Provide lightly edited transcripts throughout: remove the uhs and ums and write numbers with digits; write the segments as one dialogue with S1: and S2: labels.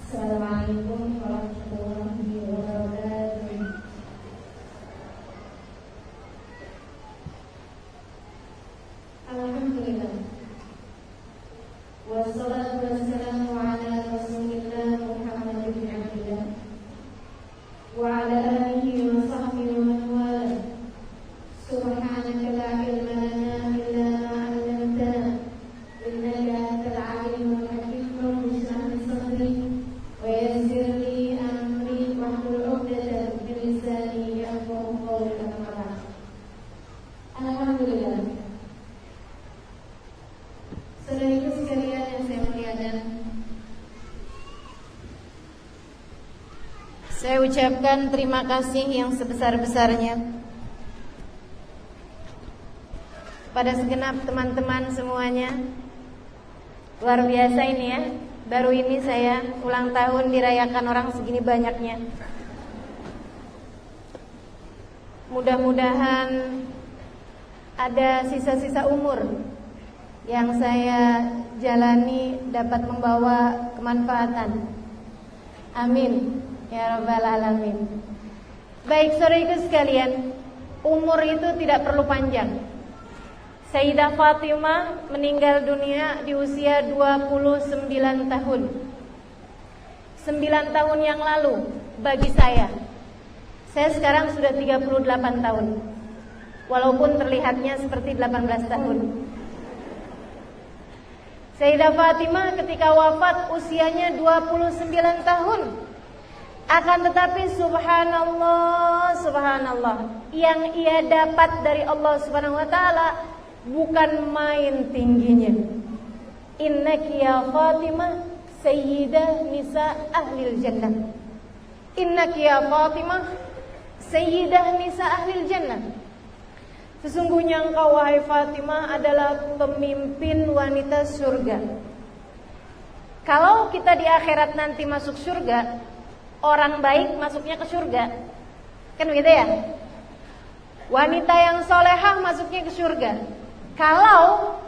S1: Assalamualaikum warahmatullahi wabarakatuh. Alhamdulillah. Wassalatu wassalamu ala Rasulillah Muhammad bin Abdillah wa ala alihi wa sahbihi wa man wala. Subhanaka la ilma lana illa ma 'allamtana innaka antal 'alimul hakim. Rabbi shrah li sadri wa yassir li amri wahlul 'uqdatam min lisani yafqahu qawli. Alhamdulillah. Saudara-saudari sekalian yang saya muliakan, saya ucapkan terima kasih yang sebesar-besarnya pada segenap teman-teman semuanya. Luar biasa ini ya. Baru ini saya ulang tahun dirayakan orang segini banyaknya. Mudah-mudahan ada sisa-sisa umur yang saya jalani dapat membawa kemanfaatan. Amin ya rabbal alamin. Baik saudaraku sekalian, umur itu tidak perlu panjang. Sayyidah Fatimah meninggal dunia di usia 29 tahun. 9 tahun yang lalu bagi saya sekarang sudah 38 tahun. Walaupun terlihatnya seperti 18 tahun. Sayyidah Fatimah ketika wafat usianya 29 tahun. Akan tetapi subhanallah, subhanallah, yang ia dapat dari Allah Subhanahu wa taala bukan main tingginya. Innaki ya Fatimah sayyidah nisa ahlil jannah. Innaki ya Fatimah sayyidah nisa ahlil jannah. Sesungguhnya engkau wahai Fatimah adalah pemimpin wanita surga. Kalau kita di akhirat nanti masuk surga, orang baik masuknya ke surga, kan begitu ya? Wanita yang solehah masuknya ke surga. Kalau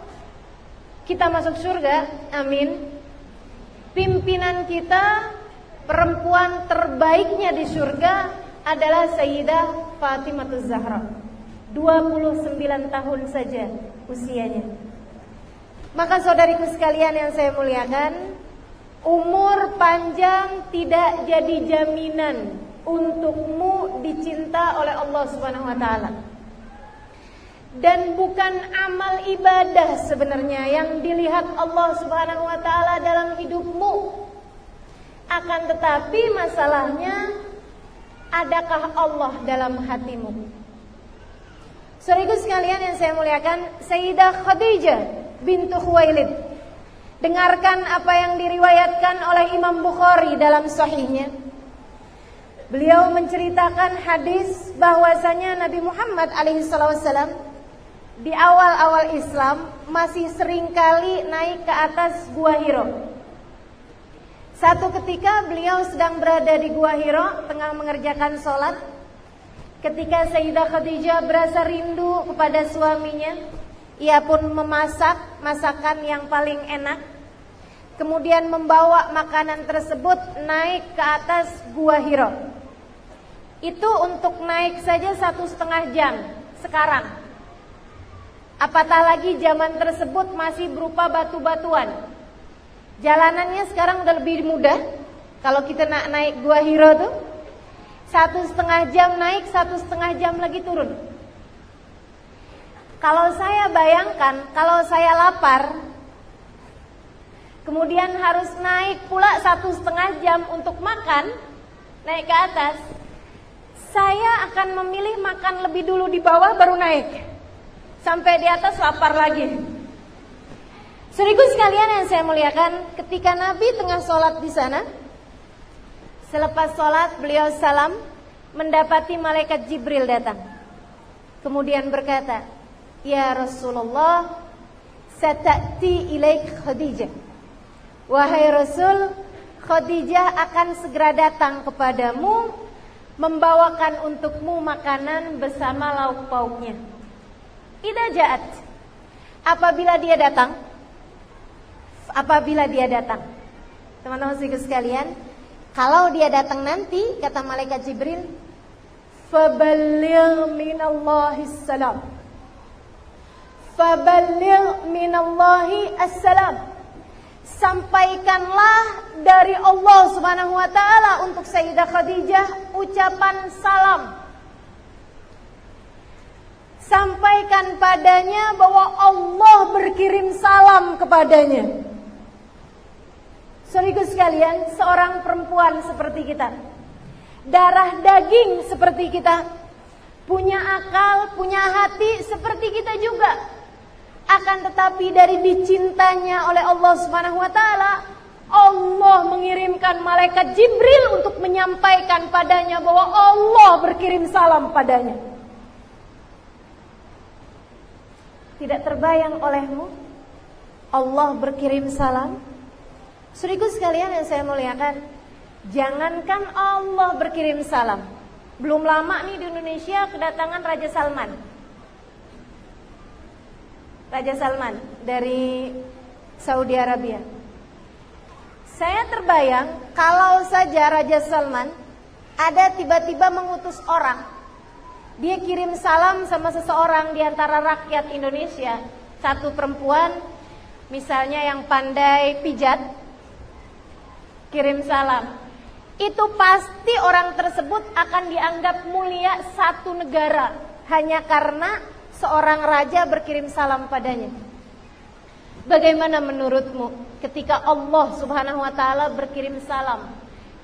S1: kita masuk surga, amin, pimpinan kita, perempuan terbaiknya di surga adalah Sayyidah Fatimah Zahra. 29 tahun saja usianya. Maka saudariku sekalian yang saya muliakan, umur panjang tidak jadi jaminan untukmu dicinta oleh Allah Subhanahu wa taala. Dan bukan amal ibadah sebenarnya yang dilihat Allah Subhanahu wa taala dalam hidupmu. Akan tetapi masalahnya, adakah Allah dalam hatimu? Saudaraku sekalian yang saya muliakan, Sayyidah Khadijah bintu Khuwailid, dengarkan apa yang diriwayatkan oleh Imam Bukhari dalam sahihnya. Beliau menceritakan hadis bahwasanya Nabi Muhammad SAW di awal-awal Islam masih seringkali naik ke atas Gua Hiro. Satu ketika beliau sedang berada di Gua Hiro tengah mengerjakan sholat. Ketika Sayyidah Khadijah berasa rindu kepada suaminya, ia pun memasak masakan yang paling enak. Kemudian membawa makanan tersebut naik ke atas Gua Hiro. Itu untuk naik saja 1,5 jam sekarang. Apatah lagi zaman tersebut masih berupa batu-batuan. Jalanannya sekarang udah lebih mudah. Kalau kita naik Gua Hiro tuh 1,5 jam naik, 1,5 jam lagi turun. Kalau saya bayangkan, kalau saya lapar, kemudian harus naik pula 1,5 jam untuk makan, naik ke atas, saya akan memilih makan lebih dulu di bawah baru naik. Sampai di atas lapar lagi. Saudaraku sekalian yang saya muliakan, ketika Nabi tengah sholat di sana, selepas sholat beliau salam, mendapati malaikat Jibril datang. Kemudian berkata, ya Rasulullah, sata'ti ilaik Khadijah. Wahai Rasul, Khadijah akan segera datang kepadamu, membawakan untukmu makanan bersama lauk pauknya. Idza ja'at, apabila dia datang, teman-teman sekalian, Kalau dia datang nanti, kata malaikat Jibril, faballigh minallahi salam. Faballigh minallahi assalam. Sampaikanlah dari Allah Subhanahu wa taala untuk Sayyidah Khadijah ucapan salam. Sampaikan padanya bahwa Allah berkirim salam kepadanya. Saudaraku sekalian, seorang perempuan seperti kita, darah daging seperti kita, punya akal, punya hati seperti kita juga. Akan tetapi dari dicintanya oleh Allah Subhanahu wa taala, Allah mengirimkan malaikat Jibril untuk menyampaikan padanya bahwa Allah berkirim salam padanya. Tidak terbayang olehmu Allah berkirim salam? Saudaraku sekalian yang saya muliakan, jangankan Allah berkirim salam, belum lama nih di Indonesia kedatangan Raja Salman. Raja Salman dari Saudi Arabia. Saya terbayang kalau saja Raja Salman ada tiba-tiba mengutus orang, dia kirim salam sama seseorang di antara rakyat Indonesia, satu perempuan misalnya yang pandai pijat, kirim salam. Itu pasti orang tersebut akan dianggap mulia satu negara hanya karena seorang raja berkirim salam padanya. Bagaimana menurutmu ketika Allah Subhanahu wa taala berkirim salam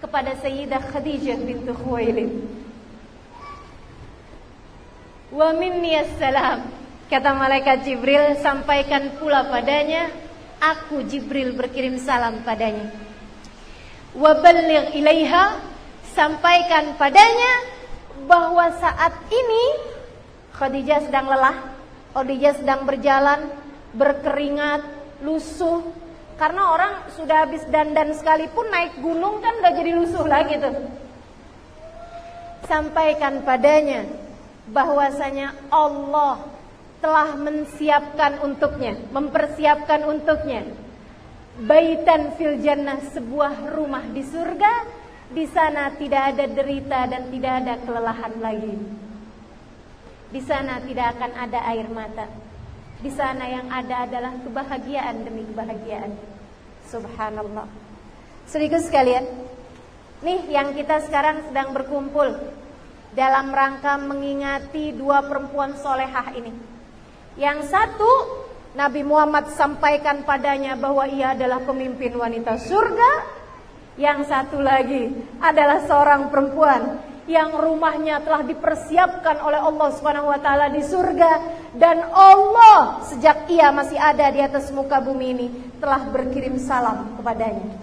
S1: kepada Sayyidah Khadijah bintu Khuwailid? Wa minni assalam, kata malaikat Jibril, sampaikan pula padanya, aku Jibril berkirim salam padanya. Wa balligh ilaiha, sampaikan padanya bahwa saat ini Khadijah sedang lelah, Khadijah sedang berjalan, berkeringat, lusuh. Karena orang sudah habis dandan sekalipun naik gunung kan udah jadi lusuh lagi tuh. Sampaikan padanya bahwasanya Allah telah mensiapkan untuknya, mempersiapkan untuknya baitan fil jannah, sebuah rumah di surga. Di sana tidak ada derita dan tidak ada kelelahan lagi. Di sana tidak akan ada air mata. Di sana yang ada adalah kebahagiaan demi kebahagiaan. Subhanallah. Saudaraku sekalian, nih yang kita sekarang sedang berkumpul dalam rangka mengingati dua perempuan solehah ini. Yang satu, Nabi Muhammad sampaikan padanya bahwa ia adalah pemimpin wanita surga. Yang satu lagi adalah seorang perempuan yang rumahnya telah dipersiapkan oleh Allah Subhanahu wa taala di surga, dan Allah sejak ia masih ada di atas muka bumi ini telah berkirim salam kepadanya.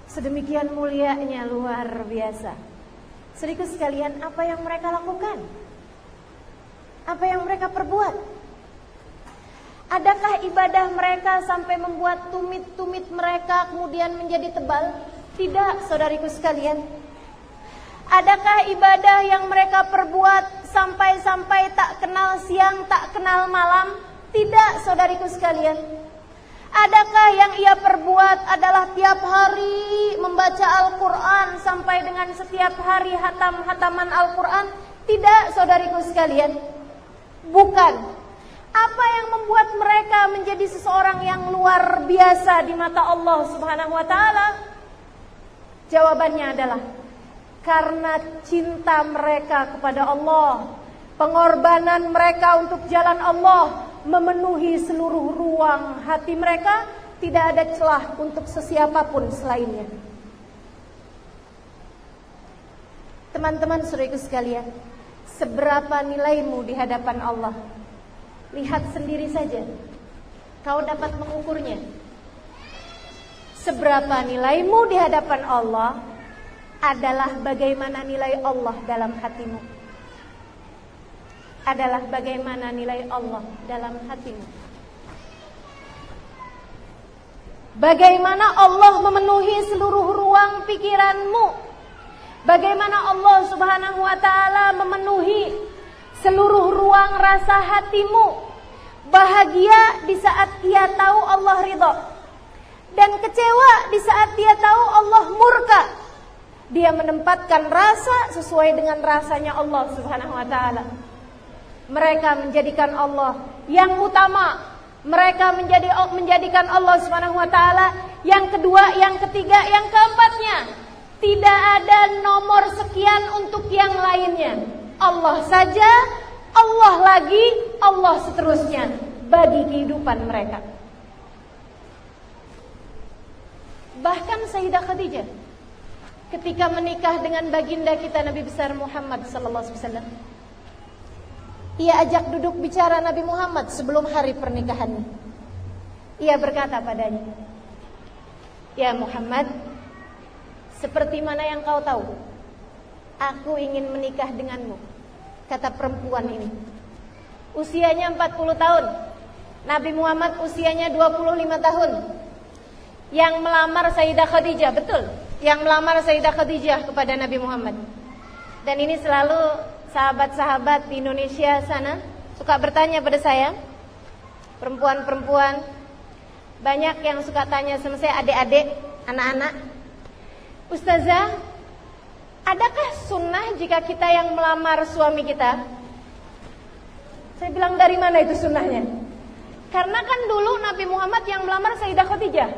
S1: Sedemikian mulianya, luar biasa. Saudaraku sekalian, apa yang mereka lakukan? Apa yang mereka perbuat? Adakah ibadah mereka sampai membuat tumit-tumit mereka kemudian menjadi tebal? Tidak, saudariku sekalian. Adakah ibadah yang mereka perbuat sampai-sampai tak kenal siang, tak kenal malam? Tidak, saudariku sekalian. Adakah yang ia perbuat adalah tiap hari membaca Al-Quran sampai dengan setiap hari hatam-hataman Al-Quran? Tidak, saudariku sekalian. Bukan. Apa yang membuat mereka menjadi seseorang yang luar biasa di mata Allah Subhanahu wa taala? Jawabannya adalah karena cinta mereka kepada Allah, pengorbanan mereka untuk jalan Allah memenuhi seluruh ruang hati mereka, tidak ada celah untuk sesiapapun selainnya. Teman-teman saudaraku sekalian, seberapa nilaimu di hadapan Allah? Lihat sendiri saja, kau dapat mengukurnya. Seberapa nilaimu di hadapan Allah adalah bagaimana nilai Allah dalam hatimu. Adalah bagaimana nilai Allah dalam hatimu. Bagaimana Allah memenuhi seluruh ruang pikiranmu. Bagaimana Allah Subhanahu wa taala memenuhi seluruh ruang rasa hatimu. Bahagia di saat ia tahu Allah ridha. Dan kecewa di saat dia tahu Allah murka. Dia menempatkan rasa sesuai dengan rasanya Allah Subhanahu wa taala. Mereka menjadikan Allah yang utama. Mereka menjadikan Allah Subhanahu wa taala yang kedua, yang ketiga, yang keempatnya. Tidak ada nomor sekian untuk yang lainnya. Allah saja, Allah lagi, Allah seterusnya bagi kehidupan mereka. Bahkan Sayyidah Khadijah ketika menikah dengan baginda kita Nabi besar Muhammad sallallahu alaihi wasallam, ia ajak duduk bicara Nabi Muhammad sebelum hari pernikahannya. Ia berkata padanya, "Ya Muhammad, seperti mana yang kau tahu, aku ingin menikah denganmu." Kata perempuan ini, usianya 40 tahun. Nabi Muhammad usianya 25 tahun. Yang melamar Sayyidah Khadijah, betul, yang melamar Sayyidah Khadijah kepada Nabi Muhammad. Dan ini selalu sahabat-sahabat di Indonesia sana suka bertanya pada saya, perempuan-perempuan, banyak yang suka tanya sama saya, adik-adik, anak-anak, "Ustazah, adakah sunnah jika kita yang melamar suami kita?" Saya bilang, dari mana itu sunnahnya? Karena kan dulu Nabi Muhammad yang melamar Sayyidah Khadijah,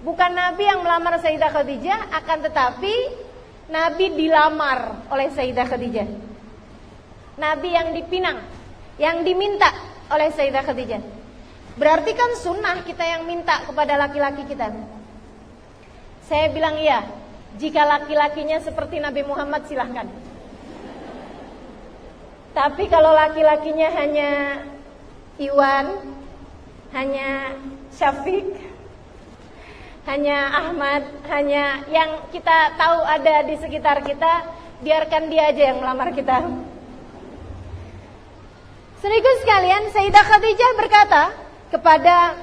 S1: bukan Nabi yang melamar Sayyidah Khadijah, akan tetapi Nabi dilamar oleh Sayyidah Khadijah. Nabi yang dipinang, yang diminta oleh Sayyidah Khadijah. Berarti kan sunnah kita yang minta kepada laki-laki kita. Saya bilang iya, jika laki-lakinya seperti Nabi Muhammad silahkan. Tapi kalau laki-lakinya hanya Iwan, hanya Syafiq, hanya Ahmad, hanya yang kita tahu ada di sekitar kita, biarkan dia aja yang melamar kita. Saudaraku sekalian, Sayyidah Khadijah berkata kepada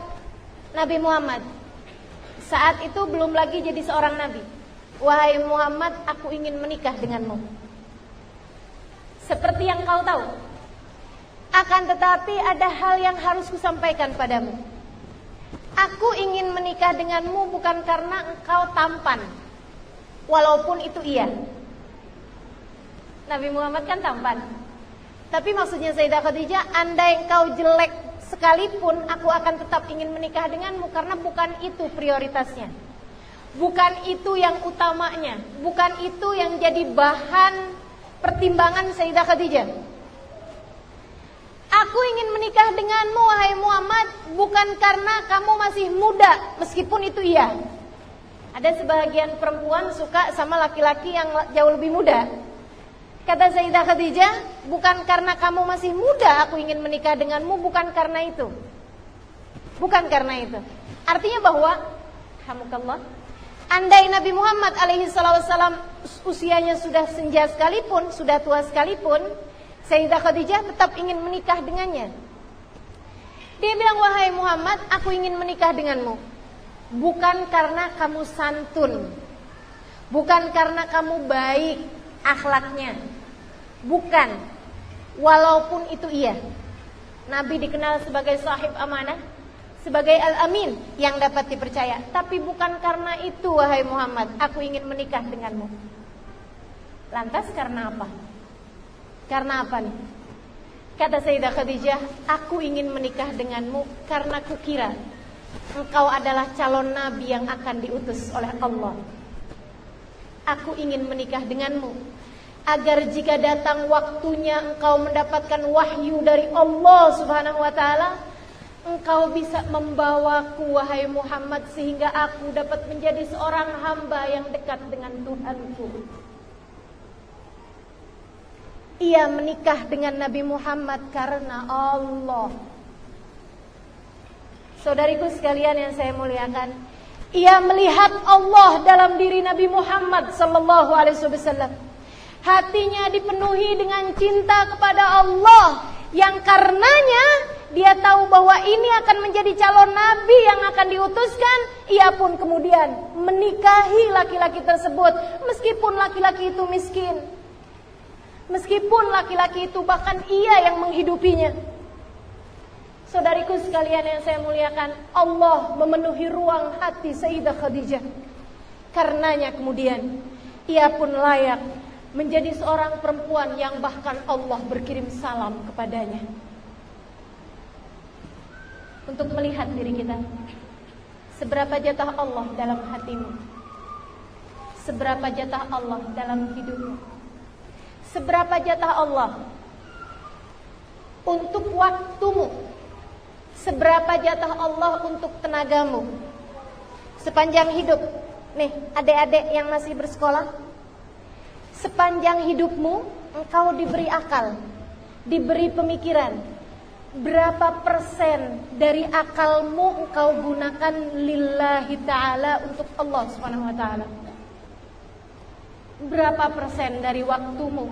S1: Nabi Muhammad, saat itu belum lagi jadi seorang nabi, "Wahai Muhammad, aku ingin menikah denganmu. Seperti yang kau tahu, akan tetapi ada hal yang harus kusampaikan padamu. Aku ingin menikah denganmu bukan karena engkau tampan, walaupun itu iya." Nabi Muhammad kan tampan. Tapi maksudnya Sayyidah Khadijah, andai engkau jelek sekalipun, aku akan tetap ingin menikah denganmu, karena bukan itu prioritasnya. Bukan itu yang utamanya. Bukan itu yang jadi bahan pertimbangan Sayyidah Khadijah. "Aku ingin menikah denganmu, wahai Muhammad, bukan karena kamu masih muda, meskipun itu iya." Ada sebagian perempuan suka sama laki-laki yang jauh lebih muda. Kata Sayyidah Khadijah, "Bukan karena kamu masih muda aku ingin menikah denganmu, bukan karena itu." Bukan karena itu. Artinya bahwa, alhamdulillah, andai Nabi Muhammad alaihissalam usianya sudah senja sekalipun, sudah tua sekalipun, Sayyidah Khadijah tetap ingin menikah dengannya. Dia bilang, "Wahai Muhammad, aku ingin menikah denganmu bukan karena kamu santun, bukan karena kamu baik akhlaknya, bukan, walaupun itu iya." Nabi dikenal sebagai sahib amanah, sebagai al-amin yang dapat dipercaya. Tapi bukan karena itu, wahai Muhammad, aku ingin menikah denganmu. Lantas karena apa? Karena apa nih? Kata Sayyidah Khadijah, "Aku ingin menikah denganmu karena kukira engkau adalah calon nabi yang akan diutus oleh Allah. Aku ingin menikah denganmu agar jika datang waktunya engkau mendapatkan wahyu dari Allah Subhanahu wa taala, engkau bisa membawaku, wahai Muhammad, sehingga aku dapat menjadi seorang hamba yang dekat dengan Tuhanku." Ia menikah dengan Nabi Muhammad karena Allah. Saudariku sekalian yang saya muliakan, ia melihat Allah dalam diri Nabi Muhammad sallallahu alaihi wasallam. Hatinya dipenuhi dengan cinta kepada Allah, yang karenanya dia tahu bahwa ini akan menjadi calon nabi yang akan diutuskan. Ia pun kemudian menikahi laki-laki tersebut, meskipun laki-laki itu miskin, meskipun laki-laki itu bahkan ia yang menghidupinya. Saudariku sekalian yang saya muliakan, Allah memenuhi ruang hati Sayyidah Khadijah. Karenanya kemudian ia pun layak menjadi seorang perempuan yang bahkan Allah berkirim salam kepadanya. Untuk melihat diri kita, seberapa jatah Allah dalam hatimu, seberapa jatah Allah dalam hidupmu, seberapa jatah Allah untuk waktumu, seberapa jatah Allah untuk tenagamu. Sepanjang hidup, nih adik-adik yang masih bersekolah, sepanjang hidupmu engkau diberi akal, diberi pemikiran. Berapa persen dari akalmu engkau gunakan lillahi ta'ala, untuk Allah subhanahu wa ta'ala? Berapa persen dari waktumu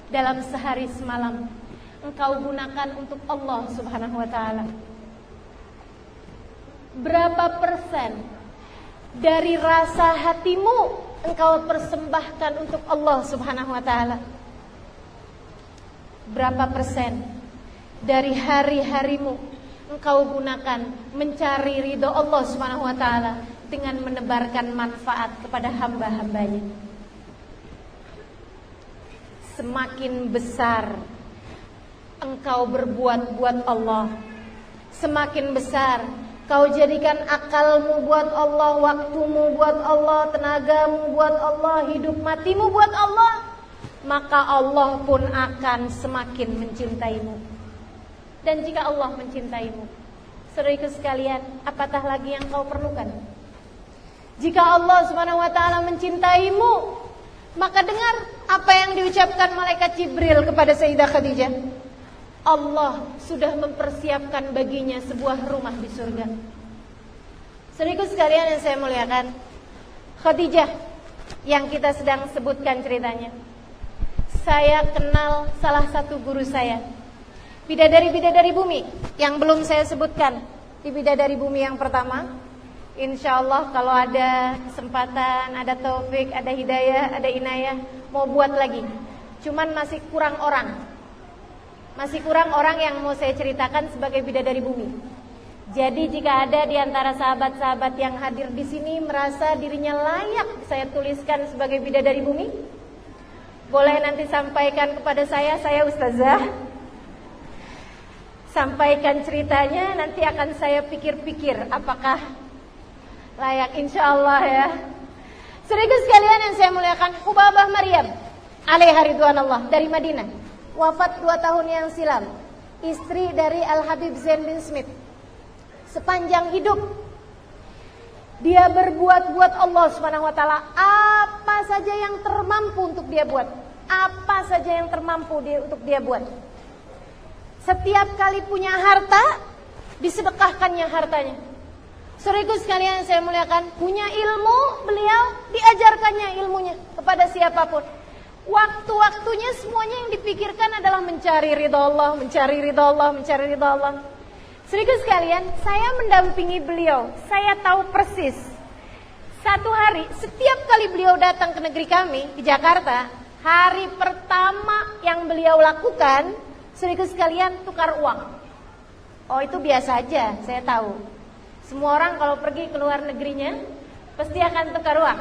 S1: dalam sehari semalam engkau gunakan untuk Allah subhanahu wa ta'ala? Berapa persen dari rasa hatimu engkau persembahkan untuk Allah subhanahu wa ta'ala? Berapa persen dari hari-harimu engkau gunakan mencari ridho Allah subhanahu wa ta'ala dengan menebarkan manfaat kepada hamba-hambanya? Semakin besar engkau berbuat buat Allah, semakin besar kau jadikan akalmu buat Allah, waktumu buat Allah, tenagamu buat Allah, hidup matimu buat Allah, maka Allah pun akan semakin mencintaimu. Dan jika Allah mencintaimu, saudaraku sekalian, apatah lagi yang kau perlukan? Jika Allah subhanahu wa ta'ala mencintaimu, maka dengar apa yang diucapkan malaikat Jibril kepada Sayyidah Khadijah. Allah sudah mempersiapkan baginya sebuah rumah di surga. Saudaraku sekalian yang saya muliakan, Khadijah yang kita sedang sebutkan ceritanya, saya kenal salah satu guru saya, bidadari-bidadari bumi yang belum saya sebutkan. Di bidadari bumi yang pertama, insya Allah kalau ada kesempatan, ada taufik, ada hidayah, ada inayah, mau buat lagi. Cuman masih kurang orang, masih kurang orang yang mau saya ceritakan sebagai bidadari bumi. Jadi jika ada di antara sahabat-sahabat yang hadir di sini merasa dirinya layak saya tuliskan sebagai bidadari bumi, boleh nanti sampaikan kepada saya ustazah. Sampaikan ceritanya, nanti akan saya pikir-pikir apakah layak, insya Allah ya. Saudaraku sekalian yang saya muliakan, Hubabah Maryam alaiha ridwanullah dari Madinah, wafat 2 tahun yang silam, istri dari Al-Habib Zain bin Smith. Sepanjang hidup dia berbuat buat Allah subhanahu wa ta'ala, apa saja yang termampu untuk dia buat, apa saja yang termampu untuk dia buat. Setiap kali punya harta, disedekahkannya hartanya. Saudaraku sekalian saya muliakan, punya ilmu, beliau diajarkannya ilmunya kepada siapapun. Waktu-waktunya semuanya yang dipikirkan adalah mencari ridha Allah, mencari ridha Allah, mencari ridha Allah. Saudaraku sekalian, saya mendampingi beliau, saya tahu persis. Satu hari, setiap kali beliau datang ke negeri kami, di Jakarta, hari pertama yang beliau lakukan, saudaraku sekalian, tukar uang. Oh, itu biasa aja, saya tahu. Semua orang kalau pergi ke luar negerinya pasti akan tukar uang.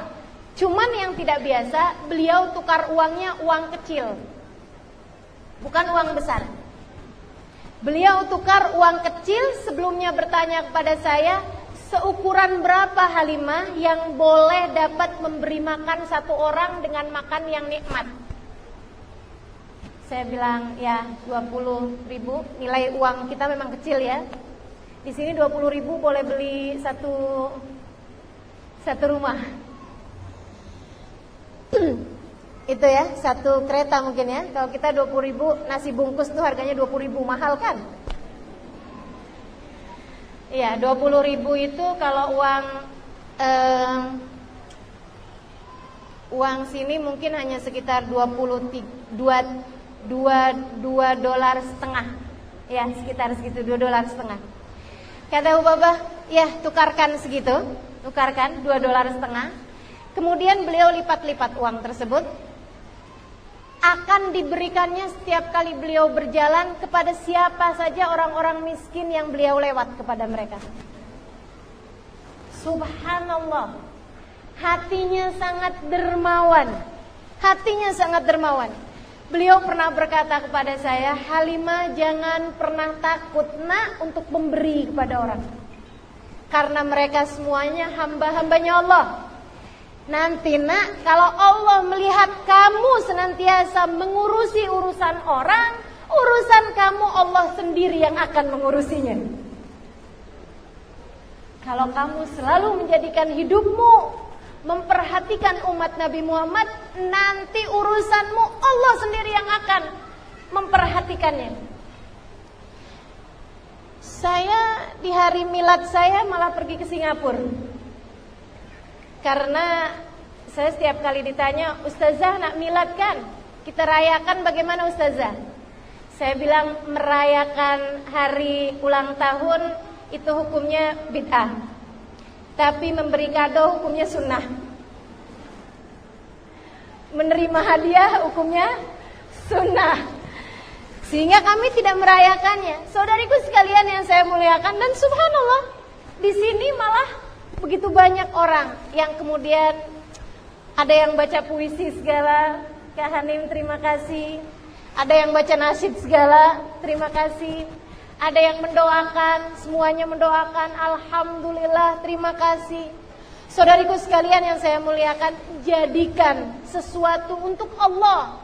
S1: Cuman yang tidak biasa, beliau tukar uangnya uang kecil, bukan uang besar. Beliau tukar uang kecil, sebelumnya bertanya kepada saya, seukuran berapa Halimah yang boleh dapat memberi makan satu orang dengan makan yang nikmat. Saya bilang, ya 20.000, nilai uang kita memang kecil ya. Di sini 20.000 boleh beli satu rumah. Itu ya, satu kereta mungkin ya. Kalau kita 20.000, nasi bungkus tuh harganya 20.000, mahal kan? Iya, 20.000 itu kalau uang sini mungkin hanya sekitar $2.5. Ya, sekitar segitu, $2.5. Kata Hubabah, ya tukarkan segitu, tukarkan $2.5. Kemudian beliau lipat-lipat uang tersebut. akan diberikannya setiap kali beliau berjalan kepada siapa saja orang-orang miskin yang beliau lewat kepada mereka. Subhanallah, hatinya sangat dermawan. Hatinya sangat dermawan. Beliau pernah berkata kepada saya, Halimah, jangan pernah takut nak untuk memberi kepada orang, karena mereka semuanya hamba-hambanya Allah. Nanti nak, kalau Allah melihat kamu senantiasa mengurusi urusan orang, urusan kamu Allah sendiri yang akan mengurusinya. Kalau kamu selalu menjadikan hidupmu memperhatikan umat Nabi Muhammad, nanti urusanmu Allah sendiri yang akan memperhatikannya. Saya di hari milad saya malah pergi ke Singapura. Karena saya setiap kali ditanya, Ustazah nak milad kan? Kita rayakan bagaimana Ustazah? Saya bilang merayakan hari ulang tahun itu hukumnya bid'ah, tapi memberi kado hukumnya sunnah. Menerima hadiah hukumnya sunnah. Sehingga kami tidak merayakannya. Saudariku sekalian yang saya muliakan, dan subhanallah, di sini malah begitu banyak orang yang kemudian ada yang baca puisi segala, Kak Hanim terima kasih. Ada yang baca nasyid segala, terima kasih. Ada yang mendoakan, semuanya mendoakan, alhamdulillah, terima kasih. Saudariku sekalian yang saya muliakan, jadikan sesuatu untuk Allah.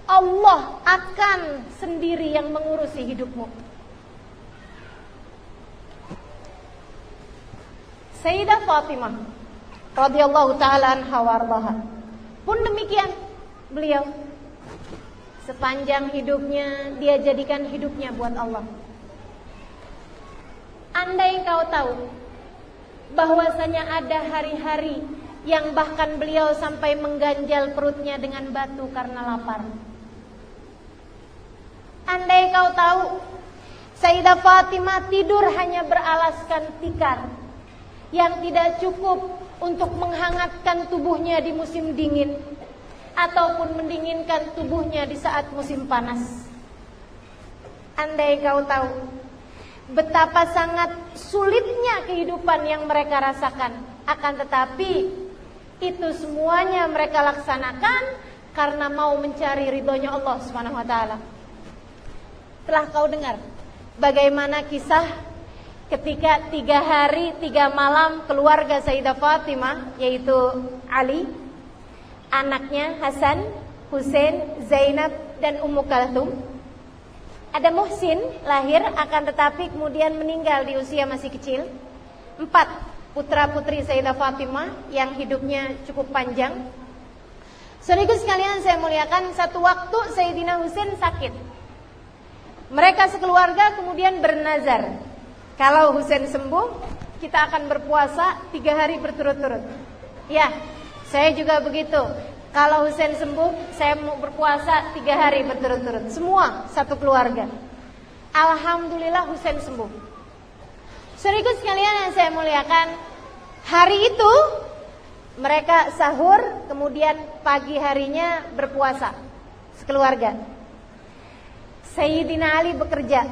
S1: Allah akan sendiri yang mengurusi hidupmu. Sayyidah Fatimah radhiyallahu taala anha warḍaha pun demikian, beliau sepanjang hidupnya dia jadikan hidupnya buat Allah. Andai kau tahu bahwasanya ada hari-hari yang bahkan beliau sampai mengganjal perutnya dengan batu karena lapar. Andai kau tahu Sayyidah Fatimah tidur hanya beralaskan tikar yang tidak cukup untuk menghangatkan tubuhnya di musim dingin ataupun mendinginkan tubuhnya di saat musim panas. Andai kau tahu betapa sangat sulitnya kehidupan yang mereka rasakan, akan tetapi itu semuanya mereka laksanakan karena mau mencari ridhonya Allah Subhanahu wa taala. Telah kau dengar bagaimana kisah ketika 3 hari 3 malam keluarga Sayyidah Fatimah, yaitu Ali, anaknya Hasan, Husain, Zainab, dan Ummu Kalthum. Ada Muhsin lahir, akan tetapi kemudian meninggal di usia masih kecil. 4 putra putri Sayyidah Fatimah yang hidupnya cukup panjang. Saudaraku sekalian saya muliakan, satu waktu Sayyidina Husain sakit. Mereka sekeluarga kemudian bernazar, kalau Husain sembuh, kita akan berpuasa 3 hari berturut-turut. Ya, saya juga begitu. Kalau Husain sembuh, saya mau berpuasa 3 hari berturut-turut. Semua satu keluarga. Alhamdulillah Husain sembuh. Saudaraku sekalian yang saya muliakan, hari itu mereka sahur, kemudian pagi harinya berpuasa sekeluarga. Sayyidina Ali bekerja.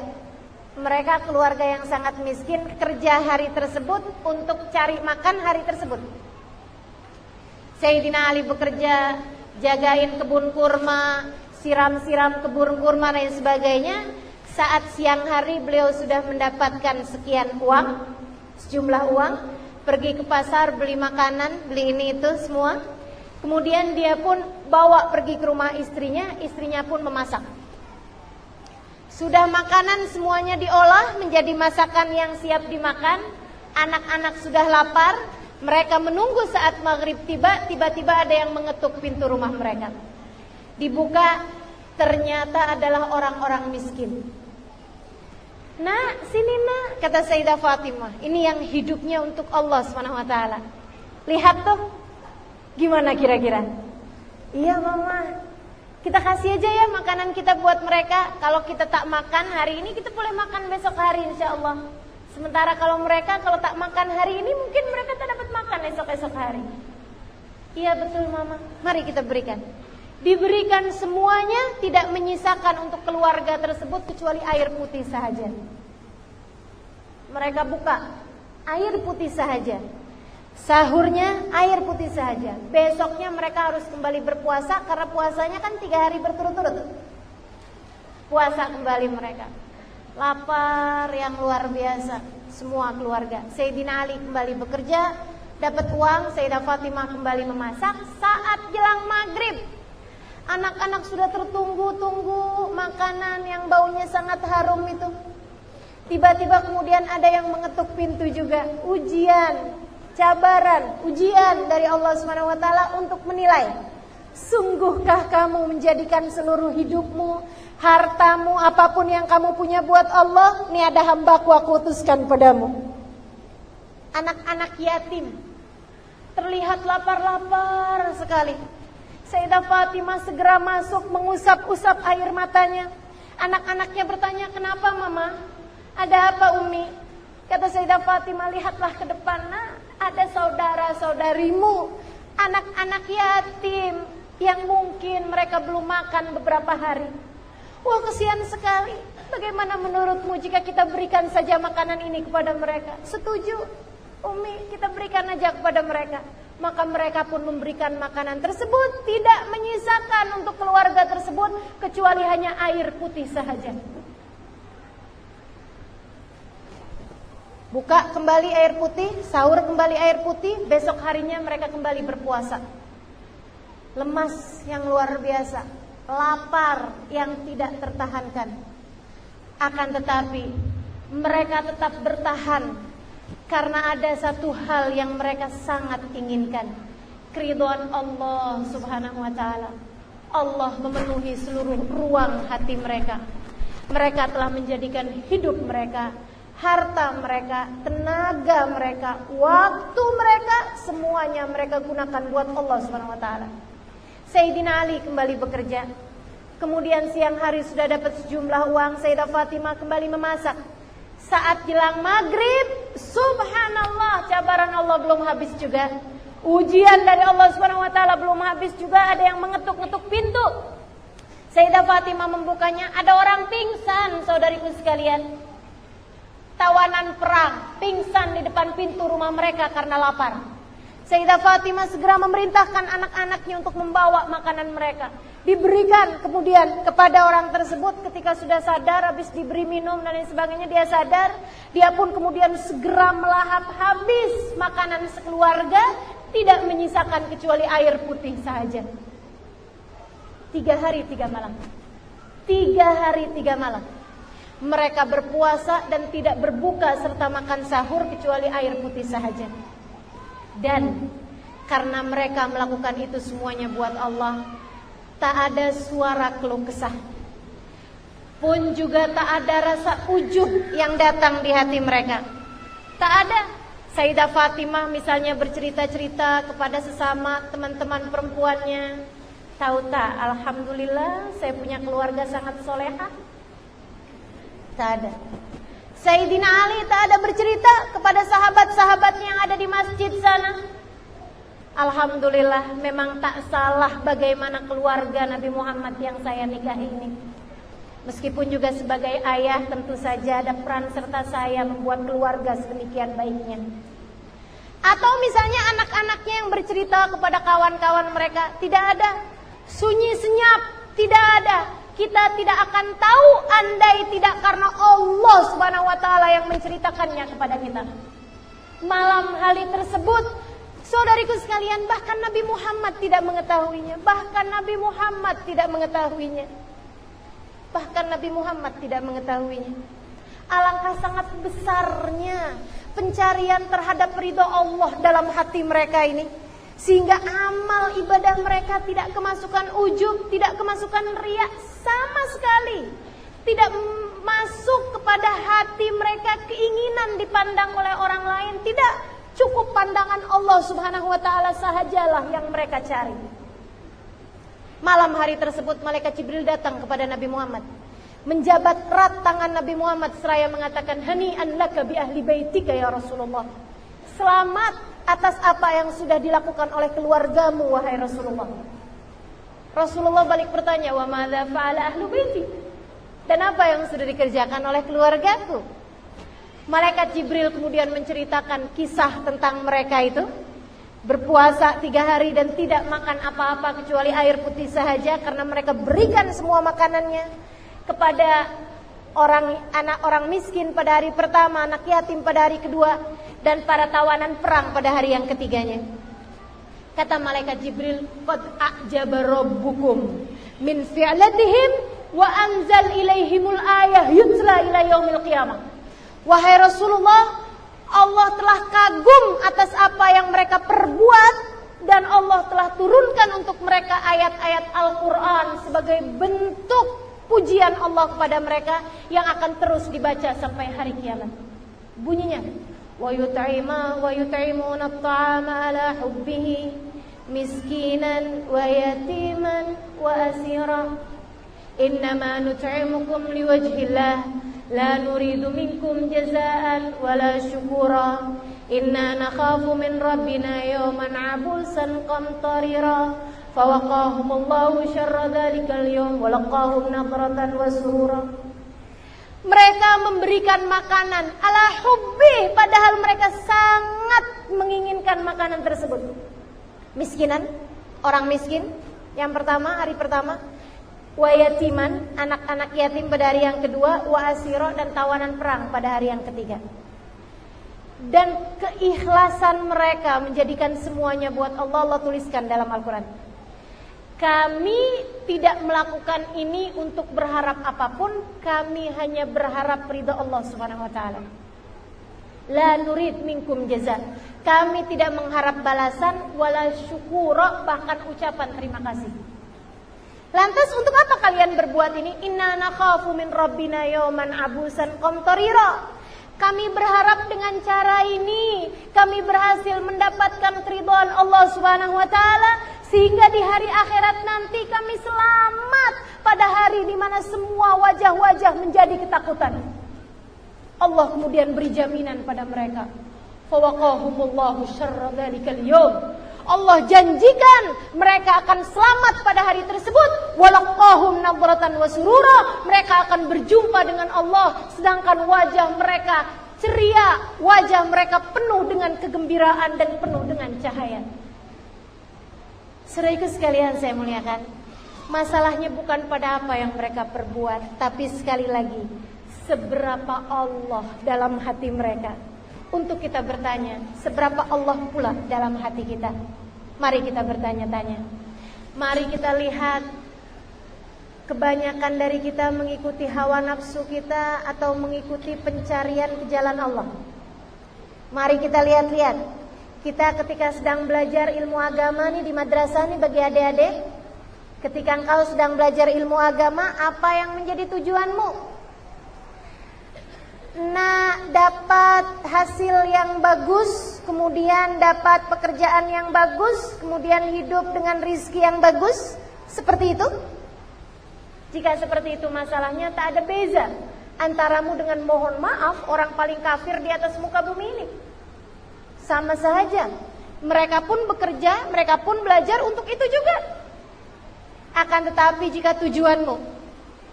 S1: Mereka keluarga yang sangat miskin, kerja hari tersebut untuk cari makan hari tersebut. Sayyidina Ali bekerja, jagain kebun kurma, siram-siram kebun kurma dan sebagainya. Saat siang hari beliau sudah mendapatkan sekian uang, sejumlah uang, pergi ke pasar beli makanan, beli ini itu semua. Kemudian dia pun bawa pergi ke rumah istrinya pun memasak. Sudah makanan semuanya diolah menjadi masakan yang siap dimakan. Anak-anak sudah lapar. Mereka menunggu saat maghrib tiba. Tiba-tiba ada yang mengetuk pintu rumah mereka. Dibuka, ternyata adalah orang-orang miskin. Nah, sini nak, kata Sayyidah Fatimah. Ini yang hidupnya untuk Allah SWT. Lihat tuh, gimana kira-kira? Iya mama, kita kasih aja ya makanan kita buat mereka. Kalau kita tak makan hari ini, kita boleh makan besok hari insya Allah. Sementara kalau mereka kalau tak makan hari ini, mungkin mereka tak dapat makan esok-esok hari. Iya betul mama, mari kita berikan. Diberikan semuanya, tidak menyisakan untuk keluarga tersebut kecuali air putih saja. Mereka buka air putih saja. Sahurnya air putih saja. Besoknya mereka harus kembali berpuasa karena puasanya kan 3 hari berturut-turut. Puasa kembali mereka. Lapar yang luar biasa semua keluarga. Sayyidina Ali kembali bekerja, dapat uang. Sayyidah Fatimah kembali memasak. Saat jelang maghrib, anak-anak sudah tertunggu-tunggu makanan yang baunya sangat harum itu. Tiba-tiba kemudian ada yang mengetuk pintu juga. Ujian, cabaran, ujian dari Allah SWT untuk menilai, sungguhkah kamu menjadikan seluruh hidupmu, hartamu, apapun yang kamu punya buat Allah? Ini ada hambaku, aku utuskan padamu. Anak-anak yatim terlihat lapar-lapar sekali. Sayyidah Fatimah segera masuk, mengusap-usap air matanya. Anak-anaknya bertanya, kenapa mama? Ada apa Umi? Kata Sayyidah Fatimah, lihatlah ke depan, nah, ada saudara-saudarimu, anak-anak yatim yang mungkin mereka belum makan beberapa hari. Wah, kesian sekali. Bagaimana menurutmu jika kita berikan saja makanan ini kepada mereka? Setuju Umi, kita berikan aja kepada mereka. Maka mereka pun memberikan makanan tersebut, tidak menyisakan untuk keluarga tersebut kecuali hanya air putih saja. Buka kembali air putih, sahur kembali air putih, besok harinya mereka kembali berpuasa. Lemas yang luar biasa, lapar yang tidak tertahankan. Akan tetapi mereka tetap bertahan karena ada satu hal yang mereka sangat inginkan, keridhaan Allah Subhanahu wa taala. Allah memenuhi seluruh ruang hati mereka. Mereka telah menjadikan hidup mereka, harta mereka, tenaga mereka, waktu mereka, semuanya mereka gunakan buat Allah Subhanahu wa taala. Sayyidina Ali kembali bekerja. Kemudian siang hari sudah dapat sejumlah uang, Sayyidah Fatimah kembali memasak. Saat jelang maghrib, subhanallah, cabaran Allah belum habis juga. Ujian dari Allah Subhanahu wa taala belum habis juga, ada yang mengetuk-ngetuk pintu. Sayyidah Fatimah membukanya, ada orang pingsan, saudariku sekalian. Tawanan perang, pingsan di depan pintu rumah mereka karena lapar. Sayyidah Fatimah segera memerintahkan anak-anaknya untuk membawa makanan mereka. Diberikan kemudian kepada orang tersebut. Ketika sudah sadar, habis diberi minum dan lain sebagainya, dia sadar. Dia pun kemudian segera melahap habis makanan sekeluarga, tidak menyisakan kecuali air putih saja. 3 hari 3 malam. 3 hari 3 malam. Mereka berpuasa dan tidak berbuka serta makan sahur kecuali air putih saja. Dan karena mereka melakukan itu semuanya buat Allah, tak ada suara keluh kesah, pun juga tak ada rasa ujub yang datang di hati mereka. Tak ada. Sayyidah Fatimah misalnya bercerita-cerita kepada sesama teman-teman perempuannya, tahu tak, alhamdulillah saya punya keluarga sangat solehah. Tak ada. Sayyidina Ali tak ada bercerita kepada sahabat-sahabatnya yang ada di masjid sana. Alhamdulillah, memang tak salah bagaimana keluarga Nabi Muhammad yang saya nikahi ini. Meskipun juga sebagai ayah, tentu saja ada peran serta saya membuat keluarga sedemikian baiknya. Atau misalnya anak-anaknya yang bercerita kepada kawan-kawan mereka, tidak ada. Sunyi senyap, tidak ada. Kita tidak akan tahu andai tidak karena Allah Subhanahu wa taala yang menceritakannya kepada kita. Malam hari tersebut, saudariku sekalian, bahkan Nabi Muhammad tidak mengetahuinya. Bahkan Nabi Muhammad tidak mengetahuinya. Bahkan Nabi Muhammad tidak mengetahuinya. Alangkah sangat besarnya pencarian terhadap ridho Allah dalam hati mereka ini, sehingga amal ibadah mereka tidak kemasukan ujub, tidak kemasukan riya sama sekali. Tidak masuk kepada hati mereka keinginan dipandang oleh orang lain. Tidak, cukup pandangan Allah Subhanahu wa taala sahajalah yang mereka cari. Malam hari tersebut malaikat Jibril datang kepada Nabi Muhammad, menjabat erat tangan Nabi Muhammad seraya mengatakan, hani'an laka bi ahli baitika ya Rasulullah. Selamat atas apa yang sudah dilakukan oleh keluargamu wahai Rasulullah. Rasulullah balik bertanya, wa madza fa'ala ahlu baiti? Dan apa yang sudah dikerjakan oleh keluargaku? Malaikat Jibril kemudian menceritakan kisah tentang mereka itu. Berpuasa 3 hari dan tidak makan apa-apa kecuali air putih sahaja, karena mereka berikan semua makanannya kepada anak orang miskin pada hari pertama, anak yatim pada hari kedua, dan para tawanan perang pada hari yang ketiganya. Kata malaikat Jibril, qad a'jaba rabbukum min fi'latihim wa anzal ilaihimul ayah yutla ila yaumil qiyamah. Wahai Rasulullah, Allah telah kagum atas apa yang mereka perbuat, dan Allah telah turunkan untuk mereka ayat-ayat Al-Quran sebagai bentuk pujian Allah kepada mereka yang akan terus dibaca sampai hari kiamat. Bunyinya, wa yut'imuna at-ta'ama ala hubbihi miskinan wa yatiman wa asira. Innama nut'imukum liwajhillah la nuridu minkum jazaan wala syukura. Inna nakhafu min rabbina yawman abusan qamtarira. Fawaqahumullahu syarra dzalikal yawm wa laqahum nadratan wa surura. Mereka memberikan makanan ala hubbi, padahal mereka sangat menginginkan makanan tersebut. Miskinan, orang miskin yang pertama, hari pertama. Wa yatiman, anak-anak yatim pada hari yang kedua. Wa asiro, dan tawanan perang pada hari yang ketiga. Dan keikhlasan mereka menjadikan semuanya buat Allah, Allah tuliskan dalam Al-Quran. Kami tidak melakukan ini untuk berharap apapun, kami hanya berharap ridha Allah Subhanahu wa taala. La nurid minkum jaza. Kami tidak mengharap balasan, wala syukura, bahkan ucapan terima kasih. Lantas untuk apa kalian berbuat ini? Inna nakhafu min rabbina yawman abusan qamtarira. Kami berharap dengan cara ini kami berhasil mendapatkan keridhaan Allah Subhanahu wa taala, sehingga di hari akhirat nanti kami selamat pada hari di mana semua wajah-wajah menjadi ketakutan. Allah kemudian beri jaminan pada mereka. Fawaqahumullahu syarra dzalikal yaum. Allah janjikan mereka akan selamat pada hari tersebut. Walaqahum nadratan wa surura. Mereka akan berjumpa dengan Allah sedangkan wajah mereka ceria, wajah mereka penuh dengan kegembiraan dan penuh dengan cahaya. Saudaraku sekalian saya muliakan, masalahnya bukan pada apa yang mereka perbuat, tapi sekali lagi seberapa Allah dalam hati mereka. Untuk kita bertanya, seberapa Allah pula dalam hati kita? Mari kita bertanya-tanya. Mari kita lihat, kebanyakan dari kita mengikuti hawa nafsu kita atau mengikuti pencarian ke jalan Allah. Mari kita lihat-lihat. Kita ketika sedang belajar ilmu agama nih di madrasah nih bagi adik-adik, ketika engkau sedang belajar ilmu agama, apa yang menjadi tujuanmu? Nah, dapat hasil yang bagus, kemudian dapat pekerjaan yang bagus, kemudian hidup dengan rizki yang bagus, seperti itu? Jika seperti itu masalahnya, tak ada beza antaramu dengan, mohon maaf, orang paling kafir di atas muka bumi ini. Sama saja, mereka pun bekerja, mereka pun belajar untuk itu juga. Akan tetapi jika tujuanmu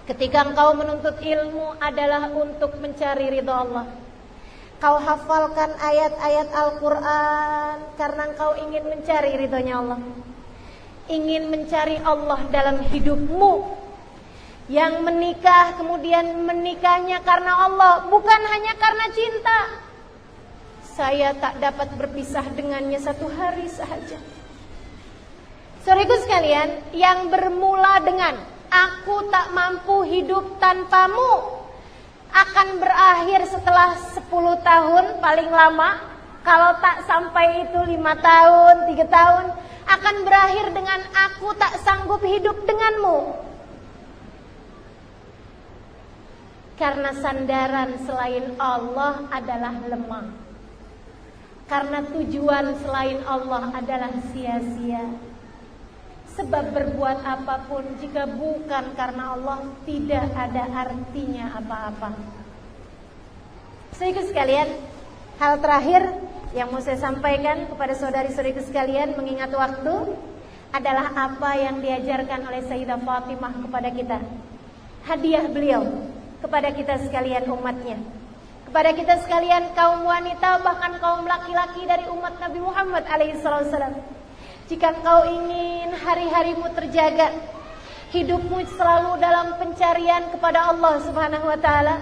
S1: ketika engkau menuntut ilmu adalah untuk mencari ridha Allah, kau hafalkan ayat-ayat Al-Quran karena engkau ingin mencari ridhonya Allah, ingin mencari Allah dalam hidupmu. Yang menikah kemudian menikahnya karena Allah, bukan hanya karena cinta. Saya tak dapat berpisah dengannya satu hari sahaja. Saudaraku sekalian, yang bermula dengan aku tak mampu hidup tanpamu akan berakhir setelah 10 tahun paling lama. Kalau tak sampai itu 5 tahun, 3 tahun, akan berakhir dengan aku tak sanggup hidup denganmu. Karena sandaran selain Allah adalah lemah. Karena tujuan selain Allah adalah sia-sia. Sebab berbuat apapun jika bukan karena Allah tidak ada artinya apa-apa. Saudaraku sekalian, hal terakhir yang mau saya sampaikan kepada saudari-saudariku sekalian mengingat waktu adalah apa yang diajarkan oleh Sayyidah Fatimah kepada kita. Hadiah beliau kepada kita sekalian umatnya, kepada kita sekalian kaum wanita, bahkan kaum laki-laki dari umat Nabi Muhammad alaihissalam. Jika kau ingin hari-harimu terjaga, hidupmu selalu dalam pencarian kepada Allah Subhanahu wa taala,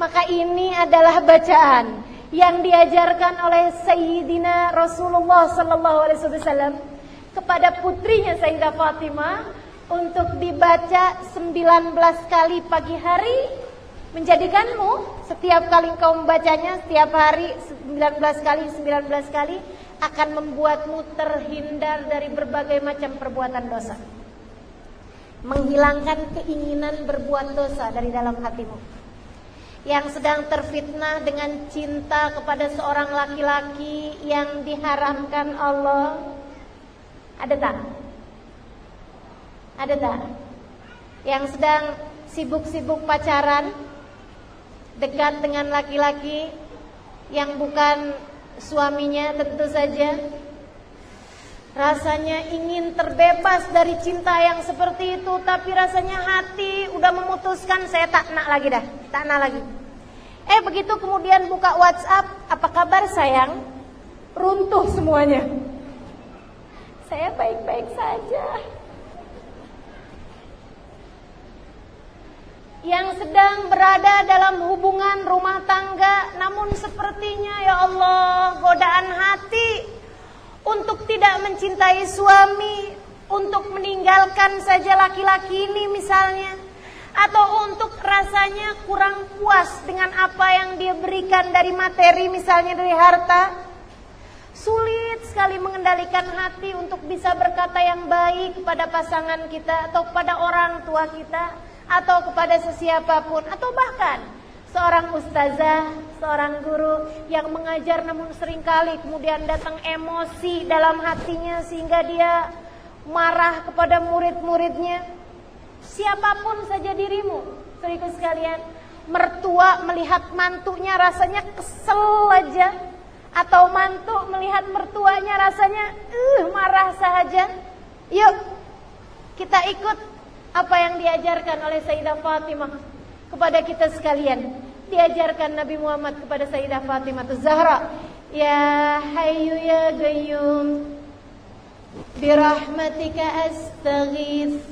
S1: maka ini adalah bacaan yang diajarkan oleh Sayyidina Rasulullah sallallahu alaihi wasallam kepada putrinya Sayyidah Fatimah untuk dibaca 19 kali pagi hari, menjadikanmu setiap kali kau membacanya setiap hari 19 kali akan membuatmu terhindar dari berbagai macam perbuatan dosa, menghilangkan keinginan berbuat dosa dari dalam hatimu. Yang sedang terfitnah dengan cinta kepada seorang laki-laki yang diharamkan Allah, ada tak? Ada tak? Yang sedang sibuk-sibuk pacaran, dekat dengan laki-laki yang bukan suaminya, tentu saja rasanya ingin terbebas dari cinta yang seperti itu, tapi rasanya hati udah memutuskan, saya tak nak lagi dah, tak nak lagi. Begitu kemudian buka WhatsApp, apa kabar sayang? Runtuh semuanya. Saya baik-baik saja. Yang sedang berada dalam hubungan rumah tangga, namun sepertinya ya Allah, godaan hati untuk tidak mencintai suami, untuk meninggalkan saja laki-laki ini misalnya, atau untuk rasanya kurang puas dengan apa yang dia berikan dari materi, misalnya dari harta. Sulit sekali mengendalikan hati untuk bisa berkata yang baik kepada pasangan kita, atau kepada orang tua kita, atau kepada sesiapapun, atau bahkan seorang ustazah, seorang guru yang mengajar namun seringkali kemudian datang emosi dalam hatinya sehingga dia marah kepada murid-muridnya. Siapapun saja dirimu, saudaraku sekalian, mertua melihat mantunya rasanya kesel aja, atau mantu melihat mertuanya rasanya marah saja. Yuk kita ikut apa yang diajarkan oleh Sayyidah Fatimah kepada kita sekalian. Diajarkan Nabi Muhammad kepada Sayyidah Fatimah Zahra, ya hayyu ya qayyum birahmatika astaghith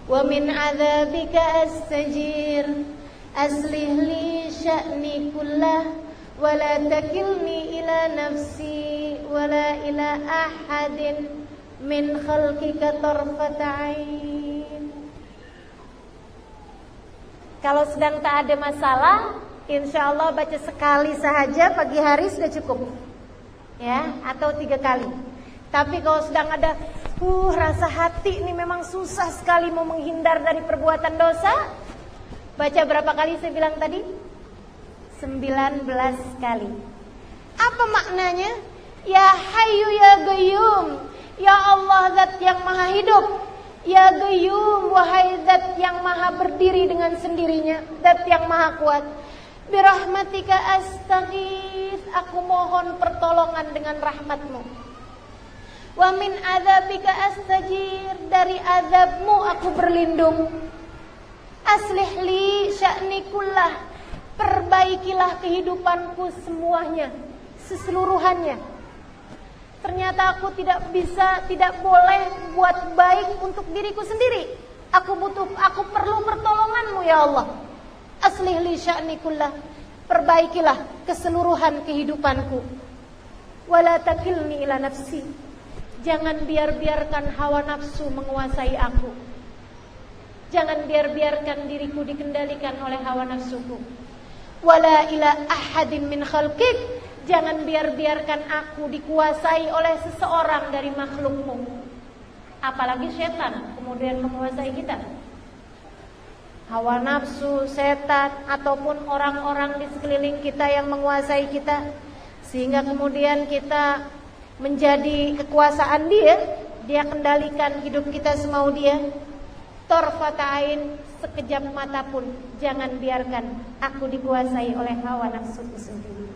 S1: wa min adzabika astajir aslih li sya'ni kullah wa la takilni ila nafsi wa la ila ahadin min khalqika tarfata ain. Kalau sedang tak ada masalah, insya Allah baca sekali sahaja pagi hari sudah cukup, ya, atau 3 kali. Tapi kalau sedang ada rasa hati ini memang susah sekali mau menghindar dari perbuatan dosa, baca berapa kali saya bilang tadi? 19 kali. Apa maknanya? Ya Hayyu ya Qayyum, ya Allah Zat yang Maha Hidup, ya Qayyum, wahai Zat yang Maha berdiri dengan sendirinya, Zat yang Maha kuat. Birahmatika astaghith, aku mohon pertolongan dengan rahmatmu. Wa min adzabika astajir, dari azabmu aku berlindung. Aslih li sya'ni kullah, perbaikilah kehidupanku semuanya, seseluruhannya. Ternyata aku tidak bisa, tidak boleh buat baik untuk diriku sendiri. Aku perlu pertolonganmu ya Allah. Aslih li sya'ni kullah, perbaikilah keseluruhan kehidupanku. Wala takilni ila nafsi, jangan biarkan hawa nafsu menguasai aku. Jangan biarkan diriku dikendalikan oleh hawa nafsuku. Wala ila ahadin min khalqik, jangan biarkan aku dikuasai oleh seseorang dari makhlukmu. Apalagi setan kemudian menguasai kita. Hawa nafsu, setan, ataupun orang-orang di sekeliling kita yang menguasai kita, sehingga kemudian kita menjadi kekuasaan dia kendalikan hidup kita semau dia. Torfatain, sekejap mata pun jangan biarkan aku dikuasai oleh hawa nafsuku sendiri.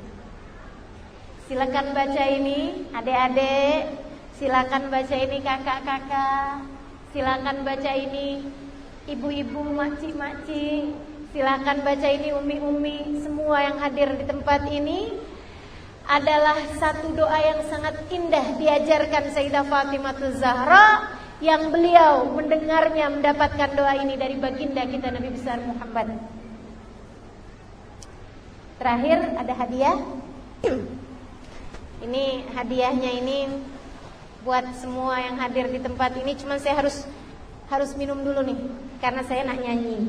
S1: Silakan baca ini, adik-adik. Silakan baca ini kakak-kakak, silakan baca ini ibu-ibu, makcik-makcik, silakan baca ini umi-umi. Semua yang hadir di tempat ini adalah satu doa yang sangat indah diajarkan Sayyidah Fatimah Zahra, yang beliau mendengarnya mendapatkan doa ini dari baginda kita Nabi besar Muhammad. Terakhir ada hadiah. Ini hadiahnya ini buat semua yang hadir di tempat ini. Cuman saya harus minum dulu nih karena saya nak nyanyi.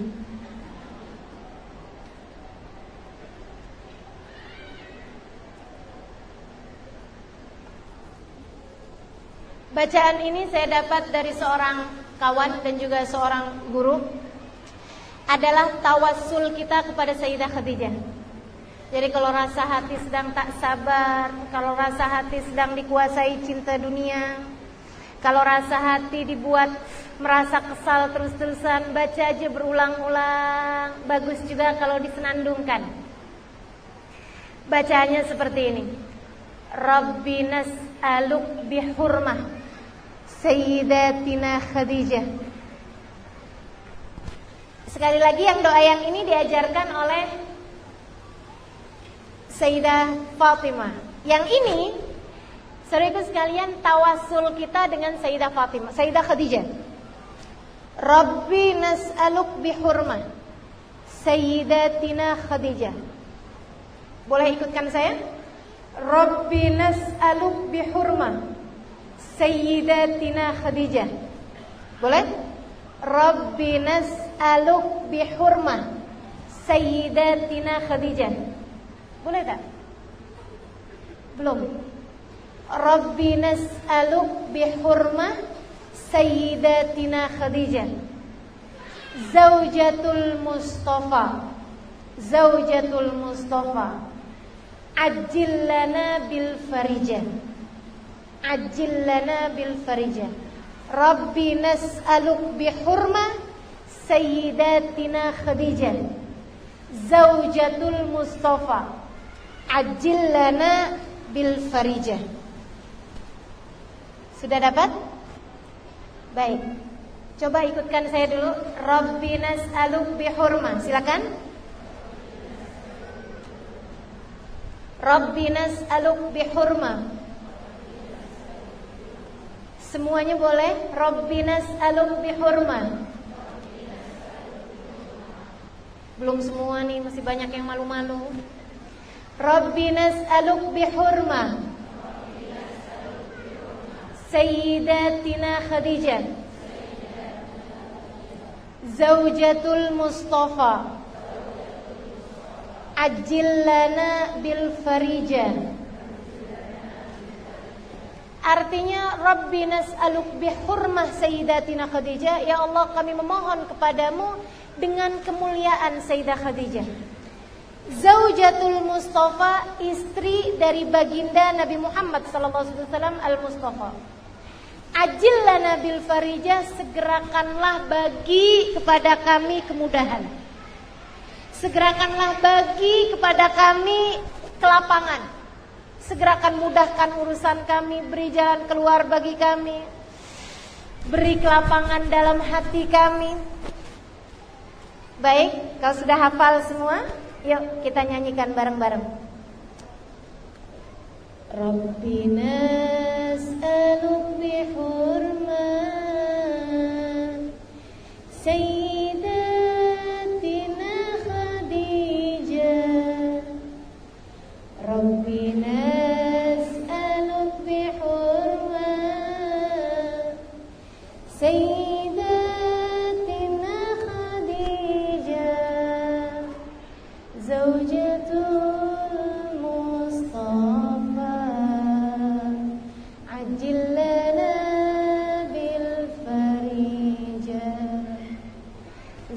S1: Bacaan ini saya dapat dari seorang kawan dan juga seorang guru. Adalah tawassul kita kepada Sayyidah Khadijah. Jadi kalau rasa hati sedang tak sabar, kalau rasa hati sedang dikuasai cinta dunia, kalau rasa hati dibuat merasa kesal terus-terusan, baca aja berulang-ulang. Bagus juga kalau disenandungkan. Bacaannya seperti ini. Rabbi nas'aluk bihurmah Sayyidatina Khadijah. Sekali lagi yang doa yang ini diajarkan oleh Sayyidah Fatimah. Yang ini, saudaraku sekalian, tawasul kita dengan Sayyidah Fatimah, Sayyidah Khadijah. Rabbi nas'aluk bihurmah Sayyidatina Khadijah. Boleh ikutkan saya? Rabbi nas'aluk bihurmah Sayyidatina Khadijah. Boleh? Rabbi nas'aluk bihurmah Sayyidatina Khadijah. Boleh tak? Belum. Rabbi nas'aluk bihurmah Sayyidatina Khadijah Zaujatul Mustafa, Zaujatul Mustafa, Ajil lana bil farijah, Ajil lana bil farijah. Rabbi nas'aluk bihurmah Sayyidatina Khadijah Zaujatul Mustafa, Ajil lana bil farijah. Sudah dapat? Baik. Coba ikutkan saya dulu. Rabbi nas'aluk bihurmah. Silakan. Rabbi nas'aluk bihurmah. Semuanya boleh. Rabbi nas'aluk bihurmah. Belum semua nih, masih banyak yang malu-malu. Rabbi nas'aluk bihurmah Sayyidatina Khadijah Zaujatul Mustafa, Ajil lana bil farijah. Artinya Rabbi nas'aluk bihurmah Sayyidatina Khadijah. Ya Allah, kami memohon kepadamu dengan kemuliaan Sayyidah Khadijah, Zaujatul Mustafa, istri dari baginda Nabi Muhammad SAW al-Mustafa. Ajil lana bil farijah, segerakanlah bagi kepada kami kemudahan, segerakanlah bagi kepada kami kelapangan, segerakan mudahkan urusan kami, beri jalan keluar bagi kami, beri kelapangan dalam hati kami. Baik, kalau sudah hafal semua, yuk kita nyanyikan bareng-bareng. Rabbi nas'aluk bihurmah Sayyidatina Khadijah. Rabbi nas'aluk bihurmah Sayyidatina Khadijah Zaujatul Mustafa, Ajil lana bil farijah.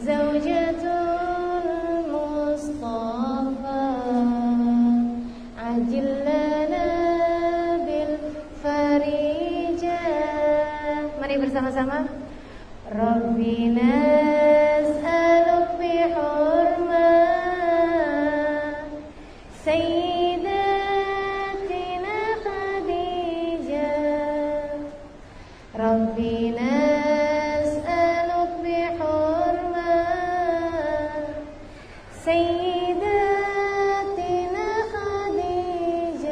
S1: Zaujatul Mustafa, Ajil lana bil farijah. Mari bersama-sama. Rabbi nas'aluk bihurmah Sayyidatina Khadijah Rabbi nas'aluk bihurmat Sayyidatina Khadijah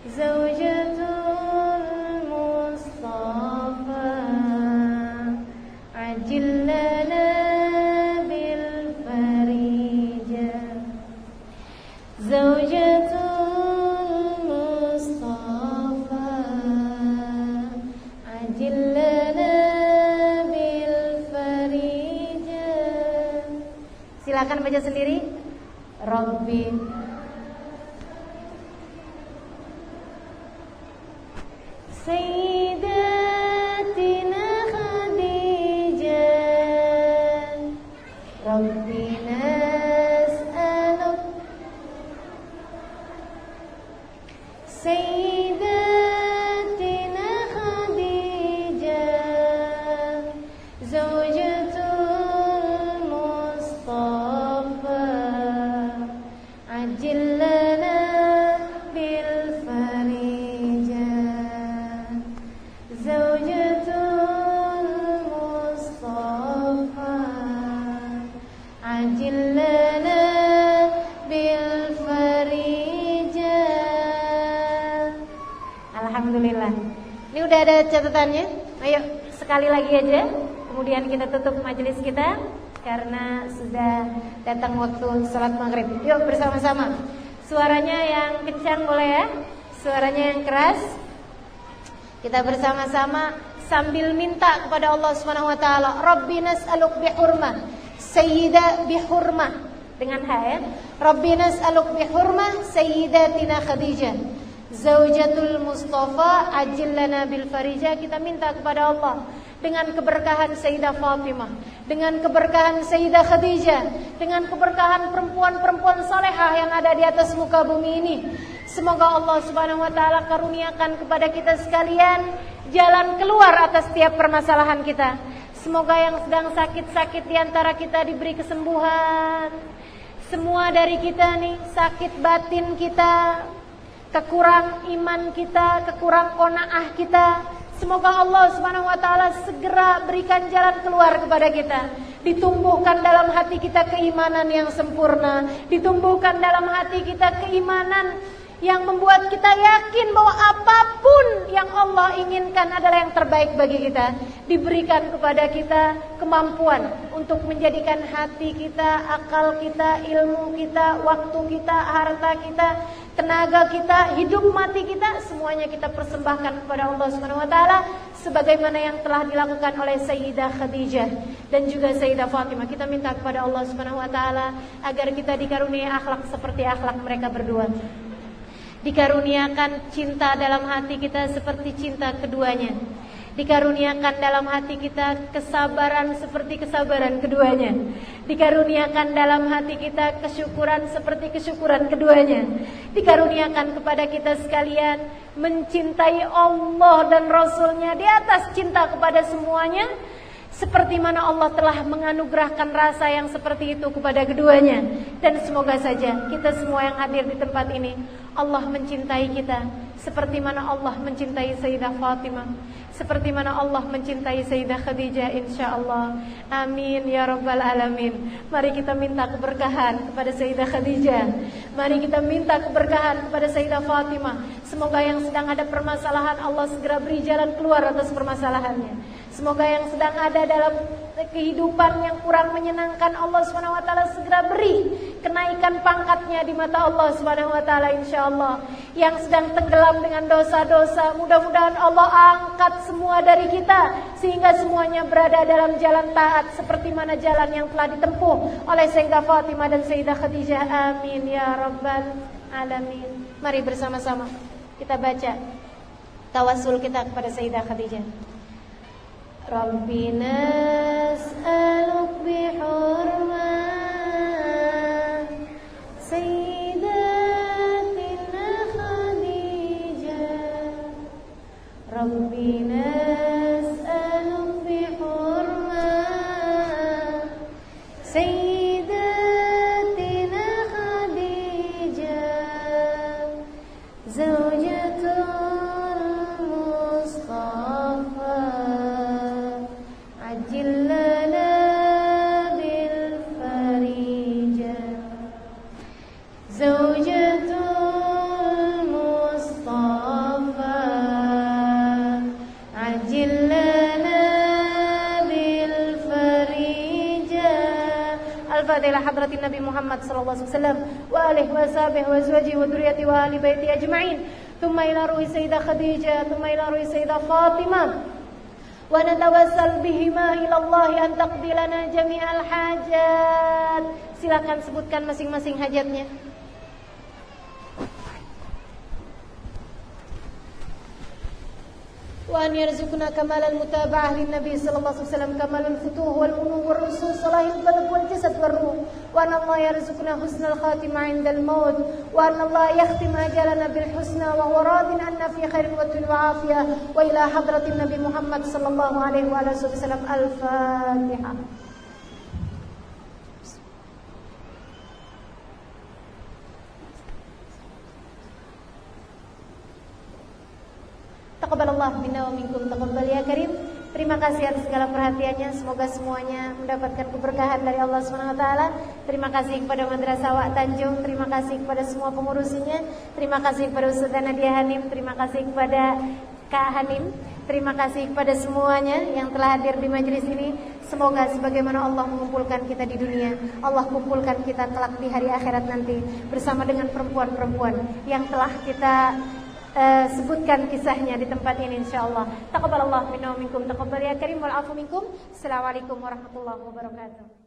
S1: Zawjatul Mustafa Ajil lana bil farijah Zawjatul silakan baca sendiri. Rabbi Sayyidatina Khadijah Rabbi nas'aluk Sayyidatina Khadijah Zawjatul Ajillana bil farijah Zawjatul Mustafa Ajillana bil farijah. Alhamdulillah. Ini udah ada catatannya. Ayo sekali lagi aja. Kemudian kita tutup majelis kita karena sudah datang waktu sholat maghrib. Yuk bersama-sama. Suaranya yang kencang boleh ya, suaranya yang keras. Kita bersama-sama sambil minta kepada Allah Subhanahu wa taala, Rabbi nas'aluk bihurmah Sayyidah bihurmah dengan ha ya. Rabbi nas'aluk bihurmah Sayyidatina Khadijah Zawjatul Mustafa ajil lana bil farijah. Kita minta kepada Allah dengan keberkahan Sayyidah Fatimah, dengan keberkahan Sayyidah Khadijah, dengan keberkahan perempuan-perempuan salehah yang ada di atas muka bumi ini. Semoga Allah Subhanahu wa taala karuniakan kepada kita sekalian jalan keluar atas setiap permasalahan kita. Semoga yang sedang sakit-sakit di antara kita diberi kesembuhan. Semua dari kita nih, sakit batin kita, kekurang iman kita, kekurang qanaah kita, semoga Allah Subhanahu wa taala segera berikan jalan keluar kepada kita. Ditumbuhkan dalam hati kita keimanan yang sempurna, ditumbuhkan dalam hati kita keimanan yang membuat kita yakin bahwa apapun yang Allah inginkan adalah yang terbaik bagi kita. Diberikan kepada kita kemampuan untuk menjadikan hati kita, akal kita, ilmu kita, waktu kita, harta kita, tenaga kita, hidup mati kita, semuanya kita persembahkan kepada Allah Subhanahu wa taala sebagaimana yang telah dilakukan oleh Sayyidah Khadijah dan juga Sayyidah Fatimah. Kita minta kepada Allah Subhanahu wa taala agar kita dikaruniai akhlak seperti akhlak mereka berdua. Dikaruniakan cinta dalam hati kita seperti cinta keduanya. Dikaruniakan dalam hati kita kesabaran seperti kesabaran keduanya. Dikaruniakan dalam hati kita kesyukuran seperti kesyukuran keduanya. Dikaruniakan kepada kita sekalian mencintai Allah dan Rasulnya di atas cinta kepada semuanya, seperti mana Allah telah menganugerahkan rasa yang seperti itu kepada keduanya. Dan semoga saja kita semua yang hadir di tempat ini, Allah mencintai kita seperti mana Allah mencintai Sayyidah Fatimah, seperti mana Allah mencintai Sayyidah Khadijah, insyaallah. Amin ya rabbal alamin. Mari kita minta keberkahan kepada Sayyidah Khadijah, mari kita minta keberkahan kepada Sayyidah Fatimah. Semoga yang sedang ada permasalahan Allah segera beri jalan keluar atas permasalahannya. Semoga yang sedang ada dalam kehidupan yang kurang menyenangkan, Allah Subhanahu wa taala segera beri kenaikan pangkatnya di mata Allah Subhanahu wa taala, insyaallah. Yang sedang tenggelam dengan dosa-dosa, mudah-mudahan Allah angkat semua dari kita sehingga semuanya berada dalam jalan taat seperti mana jalan yang telah ditempuh oleh Sayyidah Fatimah dan Sayyidah Khadijah. Amin ya rabbal alamin. Mari bersama-sama kita baca tawasul kita kepada Sayyidah Khadijah. Rabbi nas'aluk bihurmat Sayyidatina Khadijah Rabbi nas'aluk bihurmat Sayyidatina Khadijah Zawjatul Mustafa salawat ila hadratin Nabi Muhammad sallallahu alaihi wasallam wa alihi wa sahbihi wa azwajihi wa dzurriyyatihi wa ahli baiti ajma'in. Thumma ila ruhi Sayyidah Khadijah, thumma ila ruhi Sayyidah Fatimah. Wa natawassal bihima ila Allah an taqdi lana jami'al hajat. Silakan sebutkan masing-masing hajatnya. وأن يرزقنا كمال المتابعة للنبي صلى الله عليه وسلم، كمال الفتوح والمنو والرسول، صلاح القلب والجسد والروح، وأن الله يرزقنا حسن الخاتمة عند الموت، وأن الله يختم أجلنا بالحسنى وهو راض عنا في خير وطول وعافية، وإلى حضرة النبي محمد صلى الله عليه وآله وسلم. الفاتحة. Taqabbalallah minna wa minkum, taqabbal ya karim. Terima kasih atas segala perhatiannya. Semoga semuanya mendapatkan keberkahan dari Allah Subhanahu wa taala. Terima kasih kepada Madrasah Wak Tanjung, terima kasih kepada semua pengurusinya, terima kasih kepada Ustazah Nadia Hanim, terima kasih kepada Kak Hanim, terima kasih kepada semuanya yang telah hadir di majelis ini. Semoga sebagaimana Allah mengumpulkan kita di dunia, Allah kumpulkan kita kelak di hari akhirat nanti bersama dengan perempuan-perempuan yang telah kita sebutkan kisahnya di tempat ini insyaallah. Taqabbalallahu minna wa minkum, taqabbal ya karim wal afu minkum. Assalamualaikum warahmatullahi wabarakatuh.